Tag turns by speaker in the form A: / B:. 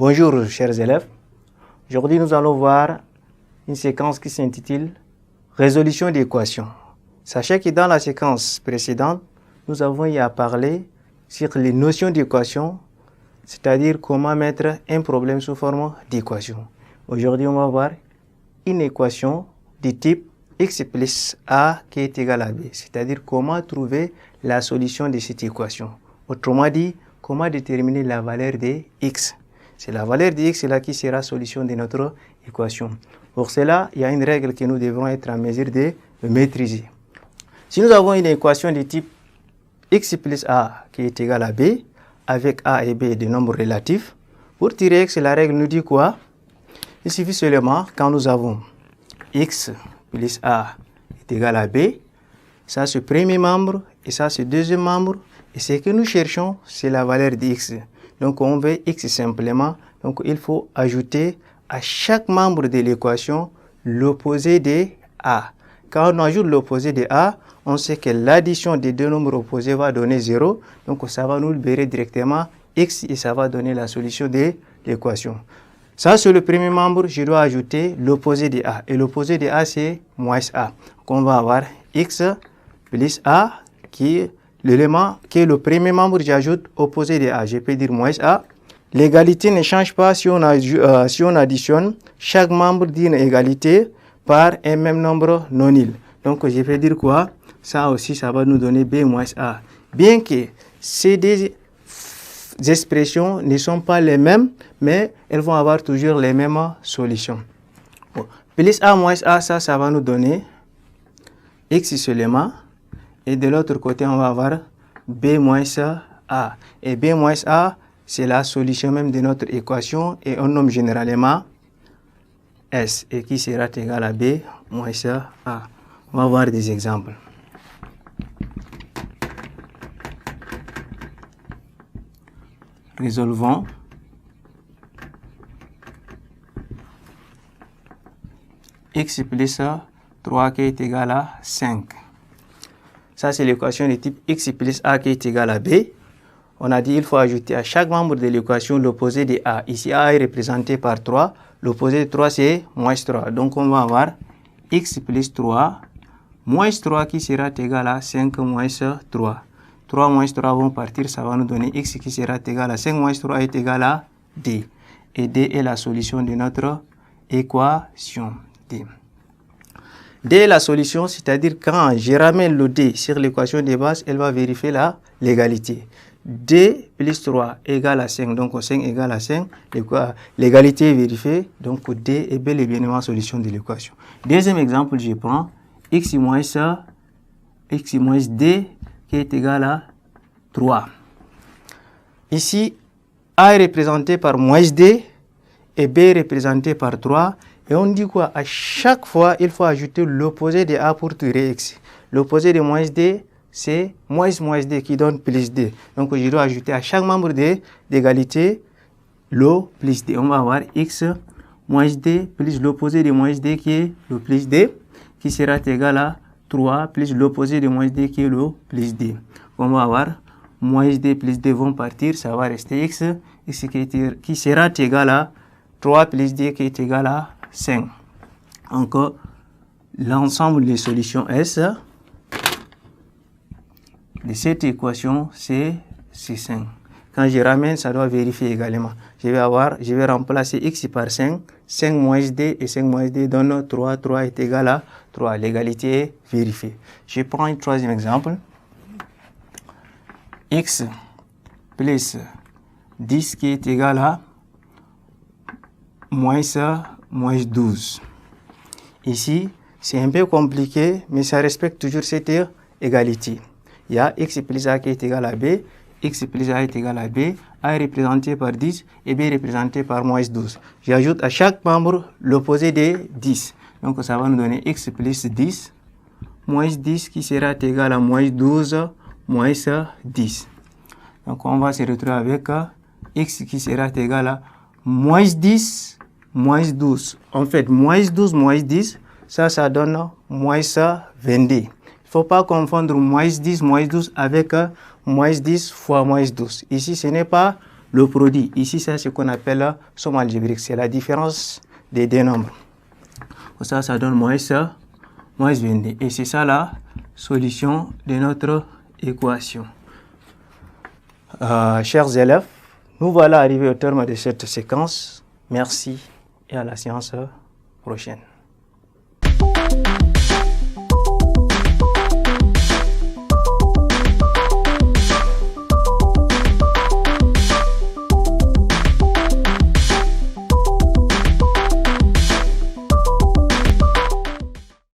A: Bonjour chers élèves, aujourd'hui nous allons voir une séquence qui s'intitule Résolution d'équations. Sachez que dans la séquence précédente, nous avons eu à parler sur les notions d'équation, c'est-à-dire comment mettre un problème sous forme d'équation. Aujourd'hui on va voir une équation du type x plus a qui est égal à b, c'est-à-dire comment trouver la solution de cette équation. Autrement dit, comment déterminer la valeur de x. C'est la valeur de x là qui sera solution de notre équation. Pour cela, il y a une règle que nous devrons être en mesure de maîtriser. Si nous avons une équation de type x plus a qui est égal à b, avec a et b des nombres relatifs, pour tirer x, la règle nous dit quoi? Il suffit seulement, quand nous avons x plus a est égal à b, ça c'est le premier membre et ça c'est le deuxième membre, et ce que nous cherchons, c'est la valeur de x. Donc on veut x simplement, donc il faut ajouter à chaque membre de l'équation l'opposé de a. Quand on ajoute l'opposé de a, on sait que l'addition des deux nombres opposés va donner 0, donc ça va nous libérer directement x et ça va donner la solution de l'équation. Ça c'est le premier membre, je dois ajouter l'opposé de a, et l'opposé de a c'est moins a. Donc on va avoir x plus a qui est l'élément qui est le premier membre, j'ajoute opposé de a, je peux dire moins a. L'égalité ne change pas si on additionne chaque membre d'une égalité par un même nombre non nul. Donc je peux dire quoi? Ça aussi, ça va nous donner b moins a. Bien que ces deux expressions ne sont pas les mêmes, mais elles vont avoir toujours les mêmes solutions. Bon. Plus a moins a, ça va nous donner x seulement. Et de l'autre côté, on va avoir b moins a. Et b moins a, c'est la solution même de notre équation et on nomme généralement S, et qui sera égal à b moins a. On va voir des exemples. Résolvons. X plus 3 qui est égal à 5. Ça, c'est l'équation de type x plus a qui est égal à b. On a dit qu'il faut ajouter à chaque membre de l'équation l'opposé de a. Ici, a est représenté par 3. L'opposé de 3, c'est moins 3. Donc, on va avoir x plus 3, moins 3 qui sera égal à 5 moins 3. 3 moins 3 vont partir, ça va nous donner x qui sera égal à 5 moins 3 est égal à d. Et d est la solution de notre équation d. D est la solution, c'est-à-dire quand je ramène le D sur l'équation de base, elle va vérifier l'égalité. D plus 3 égale à 5, donc 5 égale à 5, l'égalité est vérifiée, donc D est bel et bien la solution de l'équation. Deuxième exemple, je prends x moins D qui est égal à 3. Ici, A est représenté par moins D et B est représenté par 3. Et on dit quoi? À chaque fois, il faut ajouter l'opposé de A pour tirer x. L'opposé de moins D, c'est moins D qui donne plus D. Donc, je dois ajouter à chaque membre d'égalité le plus D. On va avoir x moins D plus l'opposé de moins D qui est le plus D, qui sera égal à 3 plus l'opposé de moins D qui est le plus D. On va avoir moins D plus D vont partir, ça va rester x qui sera égal à 3 plus D qui est égal à 5. Encore l'ensemble des solutions S de cette équation, c'est 5. Quand je ramène, ça doit vérifier également. Je vais remplacer x par 5. 5 moins d et 5 moins d donne 3. 3 est égal à 3. L'égalité est vérifiée. Je prends un troisième exemple. X plus 10 qui est égal à moins 12. Ici, c'est un peu compliqué, mais ça respecte toujours cette égalité. Il y a x plus a qui est égal à b, x plus a est égal à b, a est représenté par 10 et b est représenté par moins 12. J'ajoute à chaque membre l'opposé de 10. Donc ça va nous donner x plus 10, moins 10 qui sera égal à moins 12, moins 10. Donc on va se retrouver avec x qui sera égal à moins 10, moins 12. En fait, moins 12, moins 10, ça donne moins 22. Il ne faut pas confondre moins 10, moins 12 avec moins 10 fois moins 12. Ici, ce n'est pas le produit. Ici, c'est ce qu'on appelle la somme algébrique. C'est la différence des deux nombres. Ça donne moins 22. Et c'est ça la solution de notre équation. Chers élèves, nous voilà arrivés au terme de cette séquence. Merci et à la séance prochaine.